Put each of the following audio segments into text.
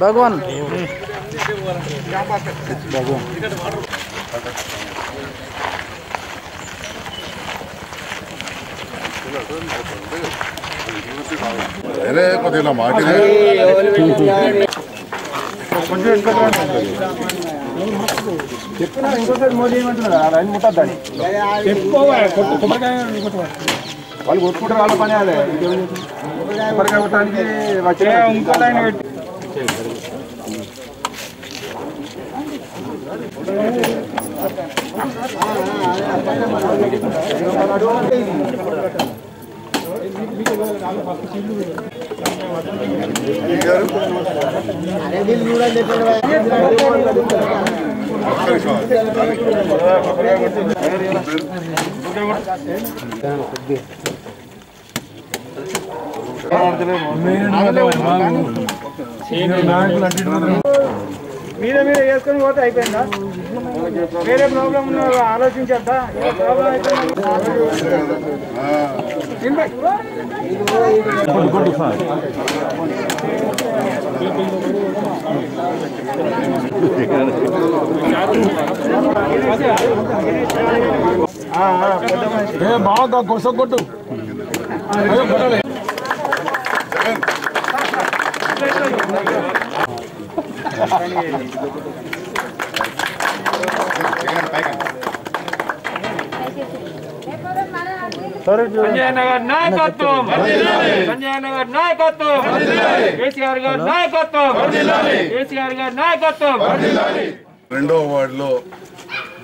भगवान కొద్దిగా మాట చెప్పినా ఇంకోసారి మోదీ ఏమంటున్నారు ఆయన ముట్టద్దని వాళ్ళు కొట్టుకుంటారు వాళ్ళ పని అదే కొబ్బరికాయ కొట్టడానికి వచ్చే ఇంకో లైన్ పెట్టి మీరే మీరే వేసుకొని పోతే అయిపోయిందా వేరే ప్రాబ్లం ఉన్న ఆలోచించద్దా ప్రాబ్లం బాగా కొసగొట్టు संजय नगर नायकत्व संजय नगर नायकत्व केसीआर गाరి నాయకత్వం కేసీఆర్ గారి నాయకత్వం రెండవ వార్డులో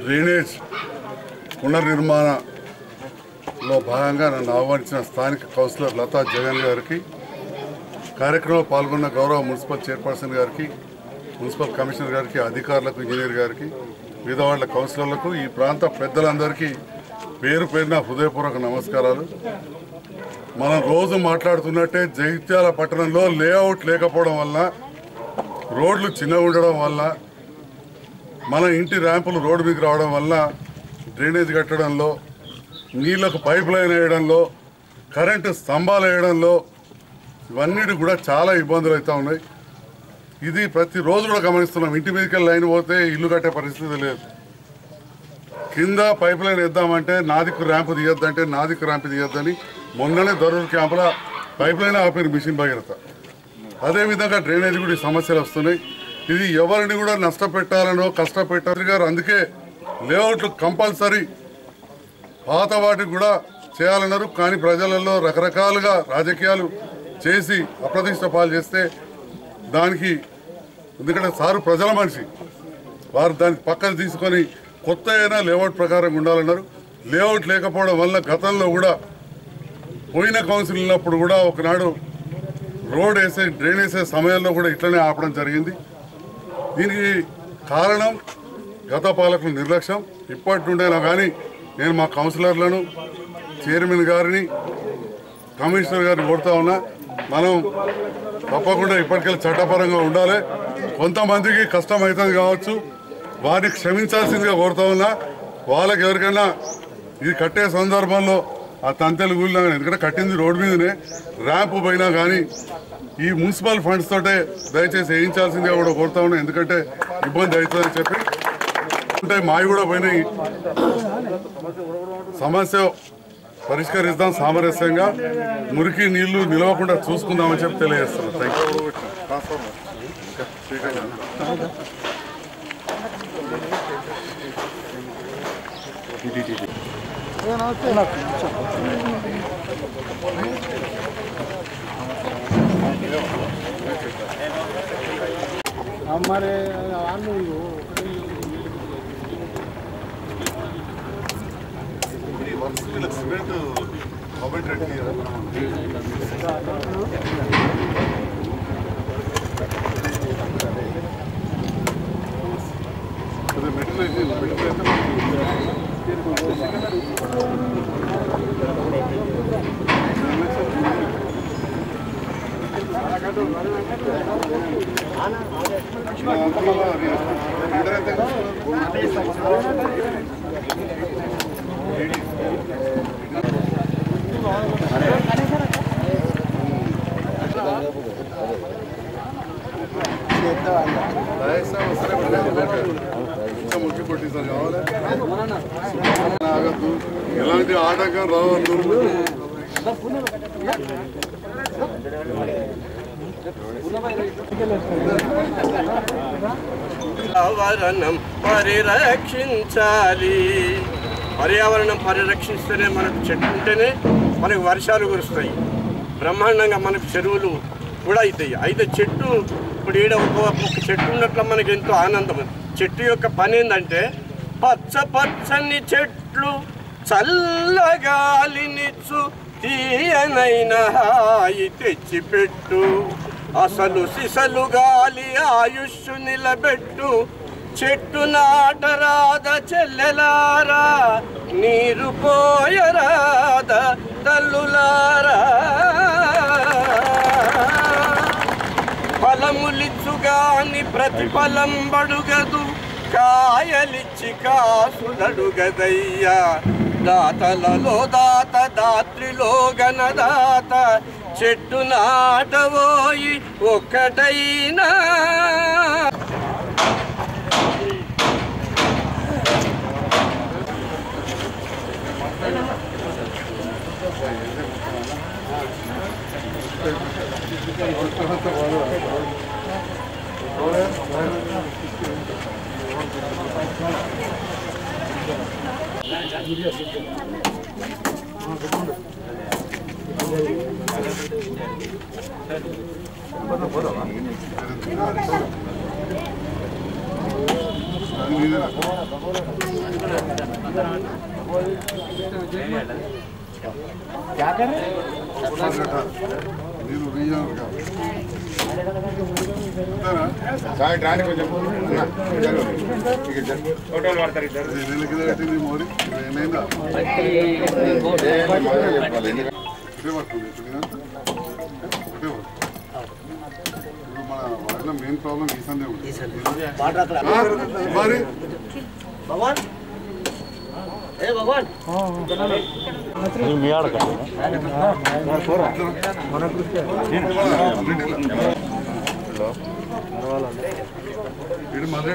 డ్రైనేజ్ పునర్నిర్మాణంలో భాగంగా నన్ను ఆహ్వానించిన స్థానిక కౌన్సిలర్ లతా జగన్ గారికి కార్యక్రమంలో పాల్గొన్న గౌరవ మున్సిపల్ చైర్పర్సన్ గారికి మున్సిపల్ కమిషనర్ గారికి అధికారులకు ఇంజనీర్ గారికి వివిధ వార్డుల కౌన్సిలర్లకు ఈ ప్రాంత పెద్దలందరికీ పేరు పేరున హృదయపూర్వక నమస్కారాలు. మనం రోజు మాట్లాడుతున్నట్టే జగిత్యాల పట్టణంలో లేఅవుట్ లేకపోవడం వల్ల రోడ్లు చిన్నగా ఉండడం వల్ల మన ఇంటి ర్యాంపులు రోడ్డు మీదకి రావడం వల్ల డ్రైనేజ్ కట్టడంలో నీళ్లకు పైప్ లైన్ వేయడంలో కరెంటు స్తంభాలు వేయడంలో ఇవన్నిటి కూడా చాలా ఇబ్బందులు అవుతూ ఉన్నాయి. ఇది ప్రతిరోజు కూడా గమనిస్తున్నాం. ఇంటి మీదకి లైన్ పోతే ఇల్లు కట్టే పరిస్థితి లేదు. కింద పైప్ లైన్ వేద్దామంటే నాదికు ర్యాంపు తీయొద్దంటే నాదికు ర్యాంపు తీయొద్దని మొన్ననే దరూర్ క్యాంపులో పైప్ లైన్ ఆపిన మిషన్ భగీరథ. అదేవిధంగా డ్రైనేజ్ కూడా సమస్యలు వస్తున్నాయి. ఇది ఎవరిని కూడా నష్టపెట్టాలనో కష్టపెట్టారు గారు. అందుకే లేఅవుట్లు కంపల్సరీ పాత వాటికి కూడా చేయాలన్నారు. కానీ ప్రజలలో రకరకాలుగా రాజకీయాలు చేసి అప్రతిష్ట పాలు చేస్తే దానికి, ఎందుకంటే సారు ప్రజల మనిషి, వారు దానికి పక్కన తీసుకొని కొత్త అయినా లేఅవుట్ ప్రకారం ఉండాలన్నారు. లేఅవుట్ లేకపోవడం వల్ల గతంలో కూడా పోయిన కౌన్సిల్ ఉన్నప్పుడు కూడా ఒకనాడు రోడ్ వేసే డ్రైన్ వేసే సమయంలో కూడా ఇట్లనే ఆపడం జరిగింది. దీనికి కారణం గత పాలకుల నిర్లక్ష్యం. ఇప్పటి నుండేనా కానీ నేను మా కౌన్సిలర్లను, చైర్మన్ గారిని, కమిషనర్ గారిని కోరుతా ఉన్నా, మనం తప్పకుండా ఇప్పటికెళ్ళి చట్టపరంగా ఉండాలి. కొంతమందికి కష్టం అవుతుంది కావచ్చు, వారిని క్షమించాల్సిందిగా కోరుతా ఉన్నా. వాళ్ళకి ఎవరికైనా ఇది కట్టే సందర్భంలో ఆ తంతెలు కూలినా కానీ, ఎందుకంటే కట్టింది రోడ్డు మీదనే, ర్యాంపు పోయినా కానీ ఈ మున్సిపల్ ఫండ్స్ తోటే దయచేసి వేయించాల్సిందిగా కూడా కోరుతా ఉన్నా. ఎందుకంటే ఇబ్బంది అవుతుందని చెప్పి అంటే మావి కూడా పోయినాయి. సమస్య పరిష్కరిస్తాం సామరస్యంగా, మురికి నీళ్లు నిలవకుండా చూసుకుందామని చెప్పి తెలియజేస్తున్నాం. Thank you. हमारे ऐसा वसरे ఇంకా ముక్కి కొట్టిస్తారు కావాలి ఆగద్దు ఎలాంటి ఆటంకం రావద్దు పర్యావరణం పరిరక్షించాలి. పర్యావరణం పరిరక్షిస్తేనే మనకు చెట్టు ఉంటేనే మనకు వర్షాలు కురుస్తాయి, బ్రహ్మాండంగా మనకు చెరువులు కూడా అవుతాయి. అయితే చెట్టు ఇప్పుడు ఈడ ఒక చెట్టు ఉన్నట్లు మనకి ఎంతో ఆనందం. చెట్టు యొక్క పని ఏంటంటే పచ్చ పచ్చని చెట్లు చల్లగాలినిచ్చు తీయనైన హాయి తెచ్చిపెట్టు, అసలు సిసలు గాలి ఆయుష్షు నిలబెట్టు, చెట్టు నాటరాద చెల్లెలారా నీరు పోయరాద తల్లులారా, ఫలములిచ్చుగాని ప్రతిఫలం బడుగదు, కాయలిచ్చి కాసులడుగదయ్యా, దాతలలో దాత దాత్రిలో గణదాత, చెట్టు నాటబోయి ఒక్కటైనా. क्या कर रहे ఫోటోలు పడతారు ఇద్దరు. మోడీ మన వాటిలో మెయిన్ ప్రాబ్లం ఈ సందే ఉంటుంది మరి భగవాన్ ఏ భగవాన్ ఇది మొదటి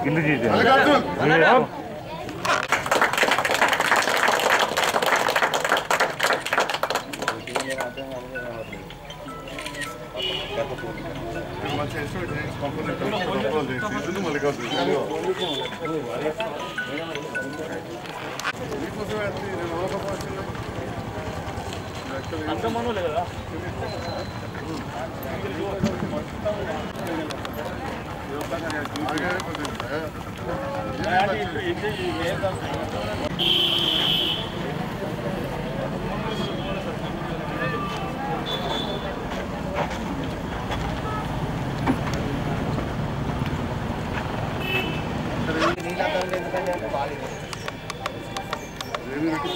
కింద చేసి మంచి ఎస్టిమేట్ చేసి కంపెనీ మల్లికార్జున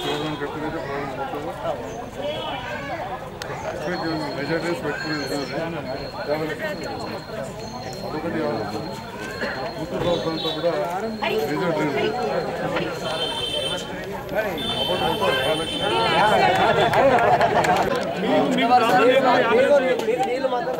ప్రోగ్రామ్ కట్టుకుంటే మెజార్టీస్ పెట్టుకునేది ఒకటి ఉత్తర ప్రాంతంతో కూడా నీళ్ళు మాత్రం